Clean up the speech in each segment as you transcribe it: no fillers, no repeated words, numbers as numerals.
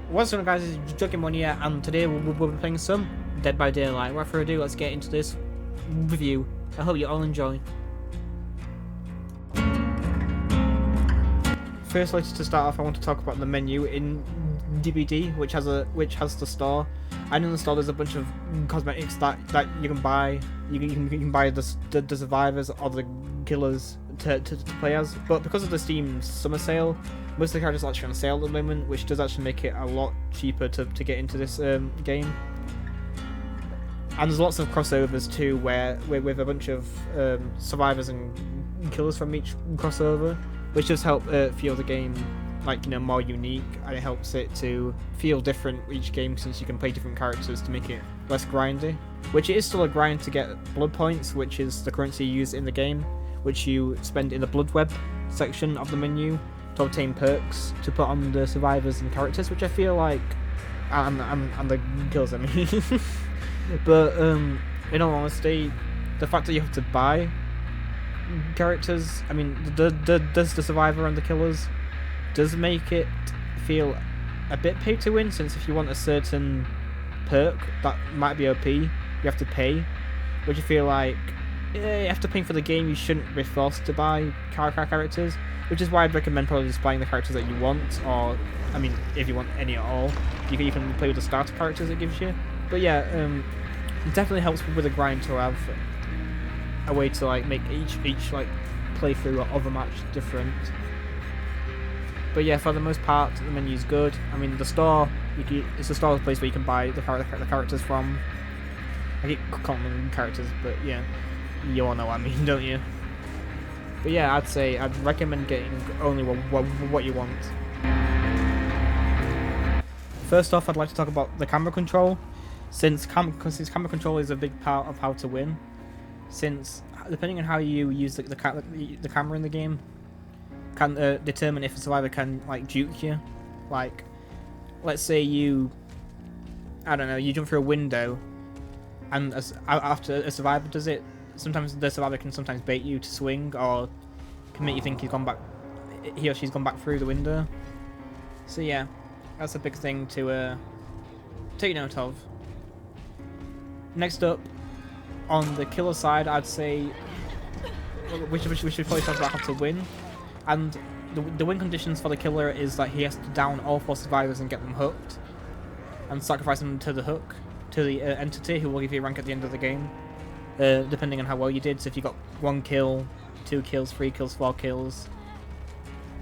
What's going on, guys? It's Jugimon here, and today we'll be playing some Dead by Daylight. Without further ado, let's get into this review. I hope you all enjoy. Firstly, to start off, I want to talk about the menu in DBD, which has the store. And in the store, there's a bunch of cosmetics that you can buy. You can buy the survivors or the killers to play as. But because of the Steam summer sale, most of the characters are actually on sale at the moment, which does actually make it a lot cheaper to get into this game. And there's lots of crossovers too, where with a bunch of survivors and killers from each crossover, which does help feel the game more unique, and it helps it to feel different each game since you can play different characters to make it less grindy. Which it is still a grind to get blood points, which is the currency used in the game, which you spend in the blood web section of the menu to obtain perks to put on the survivors and characters, which I feel like and the kills, I mean. But in all honesty, the fact that you have to buy characters, I mean, does the survivor and the killers does make it feel a bit pay to win, since if you want a certain perk that might be OP, you have to pay, which I feel like after paying for the game, you shouldn't be forced to buy characters, which is why I'd recommend probably just buying the characters that you want, or I mean, if you want any at all, you can play with the starter characters it gives you. But yeah, it definitely helps with the grind to have a way to make each playthrough or other match different. But yeah, for the most part, the menu's good. I mean, the store, it's a store place where you can buy the characters from. I keep calling them characters, but yeah, you all know what I mean, don't you? But yeah, I'd recommend getting only what you want. First off, I'd like to talk about the camera control, since camera control is a big part of how to win. Since depending on how you use the camera in the game, can determine if a survivor can juke you. Like, let's say you jump through a window, and after a survivor does it, sometimes the survivor can sometimes bait you to swing, or can make you think he or she's gone back through the window. So yeah, that's a big thing to take note of. Next up, on the killer side, I'd say we should probably talk about how to win. And the win conditions for the killer is that he has to down all 4 survivors and get them hooked, and sacrifice them to the hook, to the entity who will give you a rank at the end of the game, depending on how well you did. So if you got 1 kill, 2 kills, 3 kills, 4 kills,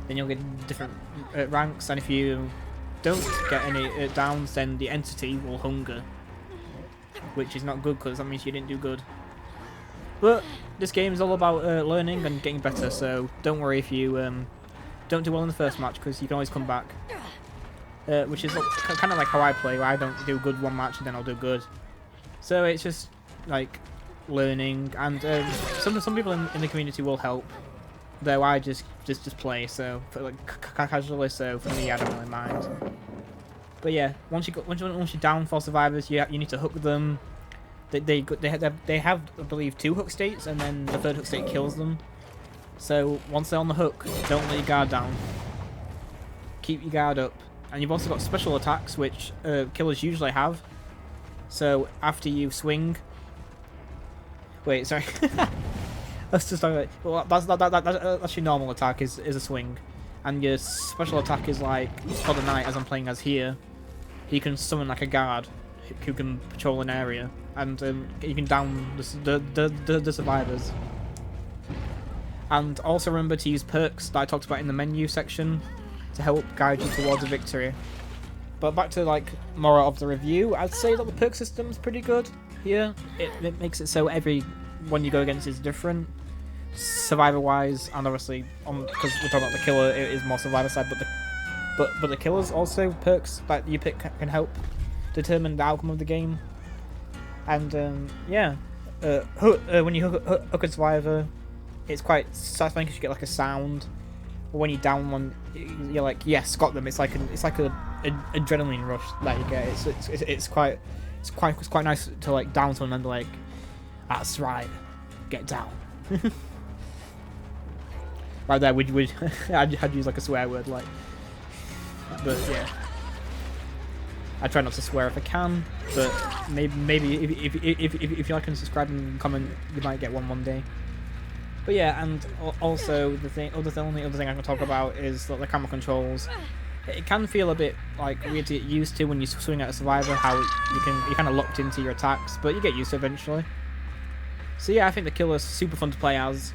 then you'll get different ranks. And if you don't get any downs, then the entity will hunger, which is not good because that means you didn't do good. But this game is all about learning and getting better, so don't worry if you don't do well in the first match, because you can always come back. Which is kind of like how I play, where I don't do good one match and then I'll do good. So it's just learning, and some people in the community will help, though I just play, so casually. So for me, I don't really mind. But yeah, once you down 4 survivors, you need to hook them. They have, I believe, 2 hook states, and then the 3rd hook state kills them. So once they're on the hook, don't let your guard down. Keep your guard up. And you've also got special attacks, which killers usually have. So after you swing... Wait, sorry. Let's just talk about... Well, that's your normal attack, is a swing. And your special attack is for the knight, as I'm playing as here. He can summon a guard who can patrol an area, and you can down the survivors. And also remember to use perks that I talked about in the menu section to help guide you towards a victory. But back to more of the review, I'd say that the perk system's pretty good here. It makes it so every one you go against is different, survivor wise, and obviously because we're talking about the killer, it is more survivor side, but the killers also, perks that you pick can help determine the outcome of the game. And yeah, when you hook a survivor, it's quite satisfying because you get a sound. But when you down one, you're like, yes, got them. It's like an adrenaline rush that you get. It's quite nice to down someone and be like, that's right, get down. Right there, I'd use a swear word, but yeah. I try not to swear if I can, but maybe if you like and subscribe and comment, you might get one day. But yeah, and also the only other thing I can talk about is that the camera controls. It can feel a bit like weird to get used to when you swing at a survivor, how you're kind of locked into your attacks, but you get used to it eventually. So yeah, I think the killer's super fun to play as,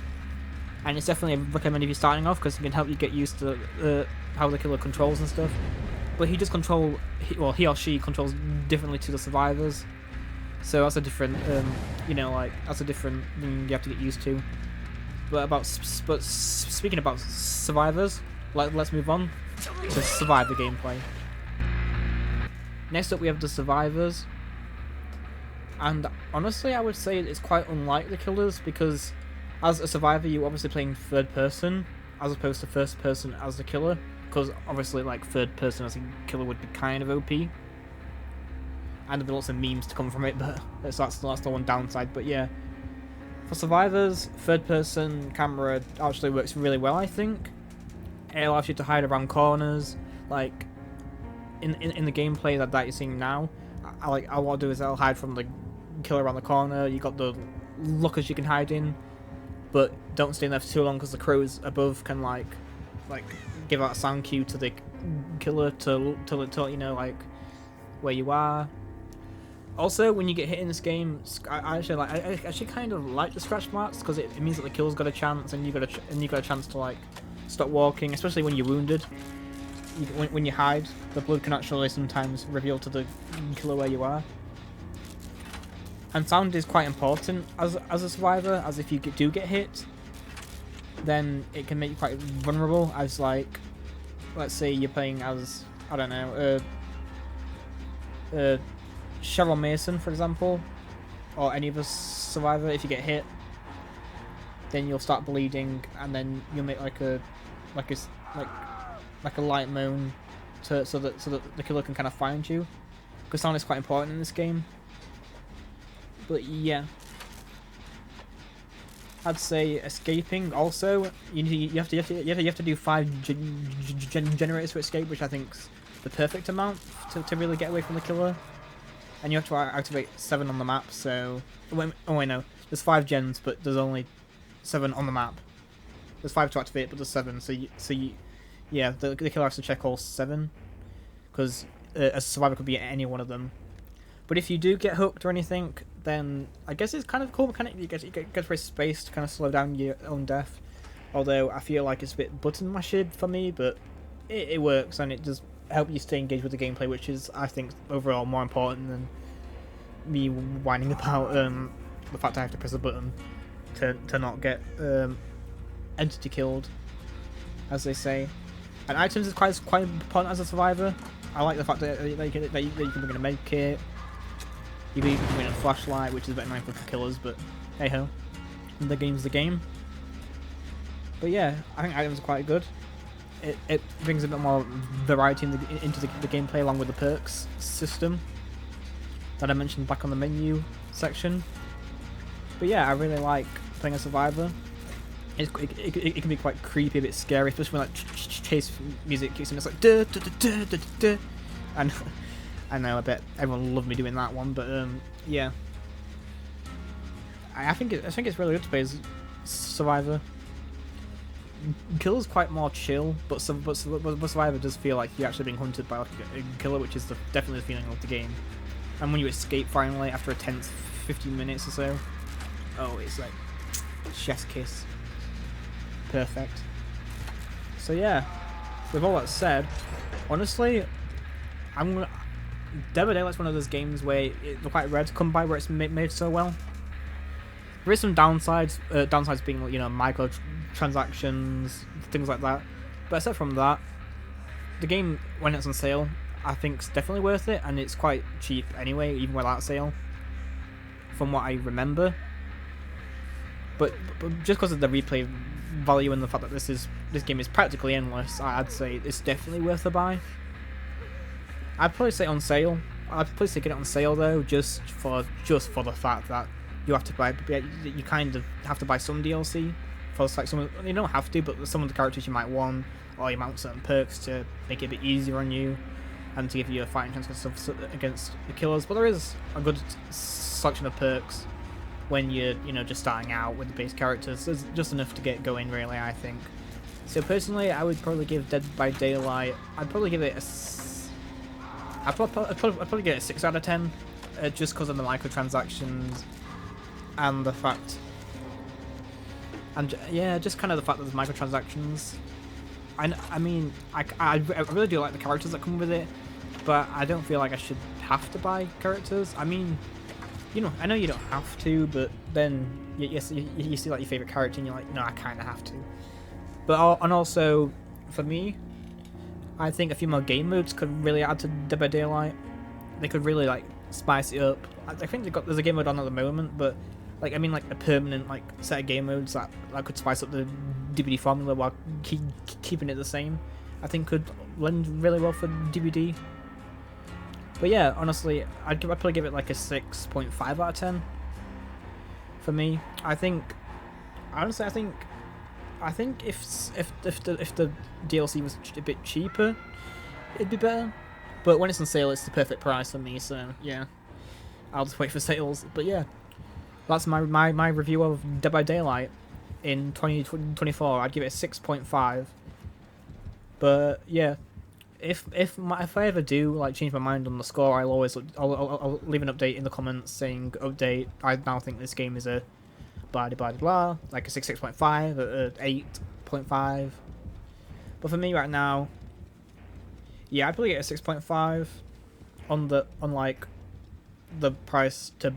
and it's definitely recommended if you're starting off because it can help you get used to how the killer controls and stuff. But he does control, he or she controls differently to the survivors, so that's a different, that's a different thing you have to get used to. But speaking about survivors, let's move on to survivor gameplay. Next up we have the survivors, and honestly I would say it's quite unlike the killers because as a survivor you're obviously playing third person as opposed to first person as the killer, because obviously like third person as a killer would be kind of OP, and there'd be lots of memes to come from it, but that's the one downside. But yeah, for survivors, third person camera actually works really well, I think. It allows you to hide around corners, like in the gameplay that you're seeing now. What I'll do is I'll hide from the killer around the corner. You got the lockers you can hide in, but don't stay in there for too long because the crows above can like give out a sound cue to the killer to let you know like where you are. Also, when you get hit in this game, I actually kind of like the scratch marks because it means that the killer's got a chance and you got a chance to like stop walking, especially when you're wounded. When you hide, the blood can actually sometimes reveal to the killer where you are. And sound is quite important as a survivor, as if you do get hit, then it can make you quite vulnerable. As like, let's say you're playing as, I don't know, Cheryl Mason, for example, or any other survivor. If you get hit, then you'll start bleeding, and then you'll make like a light moan so that the killer can kind of find you, because sound is quite important in this game. But yeah, I'd say escaping also. You have to do 5 generators to escape, which I think's the perfect amount to really get away from the killer. And you have to activate 7 on the map. So oh wait, no, there's 5 gens, but there's only 7 on the map. There's 5 to activate, but there's 7. Yeah, the killer has to check all 7, because a survivor could be any one of them. But if you do get hooked or anything, then I guess it's kind of a cool mechanic. You get free space to kind of slow down your own death. Although I feel like it's a bit button mashed for me, but it works, and it does help you stay engaged with the gameplay, which is, I think, overall more important than me whining about the fact I have to press a button to not get entity killed, as they say. And items is quite important as a survivor. I like the fact that you can bring in a med kit. You can bring in a flashlight, which is a bit annoying for killers, but hey ho, the game's the game. But yeah, I think items are quite good. It brings a bit more variety into the gameplay, along with the perks system that I mentioned back on the menu section. But yeah, I really like playing a survivor. It can be quite creepy, a bit scary, especially when like chase music kicks in. It's like duh, duh, duh, duh, duh, duh. And I know, I bet everyone will love me doing that one, but yeah, I think it's really good to play as survivor. Killer's quite more chill, but survivor does feel like you're actually being hunted by like a killer, which is definitely the feeling of the game. And when you escape finally after a tense 15 minutes or so, oh, it's like chef's kiss. Perfect. So yeah, with all that said, honestly, Dead by Daylight's one of those games where it's quite rare to come by where it's made so well. There is some downsides, downsides being, you know, microtransactions, things like that. But aside from that, the game, when it's on sale, I think it's definitely worth it, and it's quite cheap anyway, even without sale, from what I remember. But just because of the replay value and the fact that this game is practically endless, I'd say it's definitely worth a buy. I'd probably say on sale. I'd probably say get it on sale though, just for the fact that you have to buy. You kind of have to buy some DLC for like some. You don't have to, but some of the characters you might want, or you might want certain perks to make it a bit easier on you, and to give you a fighting chance against the killers. But there is a good selection of perks when you're, just starting out with the base characters. There's just enough to get going, really, I think. So personally, I would probably give Dead by Daylight. I'd probably give it I'd probably give it a 6 out of 10, just because of the microtransactions and the fact, and yeah, just kind of the fact that there's microtransactions. I mean, I really do like the characters that come with it, but I don't feel like I should have to buy characters. I mean, I know you don't have to, but then you see like your favorite character and you're like, no, I kind of have to. But and also, for me, I think a few more game modes could really add to Dead by Daylight. They could really like spice it up. I think there's a game mode on at the moment, but like a permanent set of game modes that could spice up the DBD formula while keeping it the same. I think could lend really well for DBD. But yeah, honestly, I'd probably give it like a 6.5 out of 10. For me, I think if the DLC was a bit cheaper, it'd be better. But when it's on sale, it's the perfect price for me. So yeah, I'll just wait for sales. But yeah, that's my review of Dead by Daylight in 2024. I'd give it a 6.5. But yeah, if I ever do change my mind on the score, I'll leave an update in the comments saying update. I now think this game is a blah blah blah, like a 6.5, 8.5. But for me right now, yeah, I'd probably get a 6.5 on the price to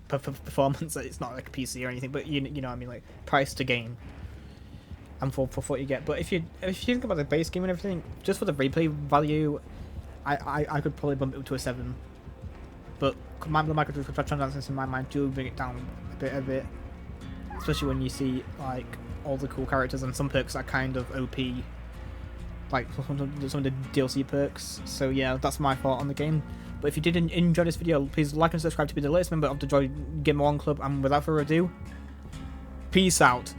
performance. It's not like a PC or anything, but you know what I mean, like price to game and for what you get. But if you think about the base game and everything, just for the replay value, I could probably bump it up to a 7. But the microtransactions in my mind do bring it down a bit. Especially when you see all the cool characters and some perks that are kind of OP, like some of the DLC perks. So yeah, that's my thought on the game. But if you did enjoy this video, please like and subscribe to be the latest member of the Joy Gamer One Club. And without further ado, peace out.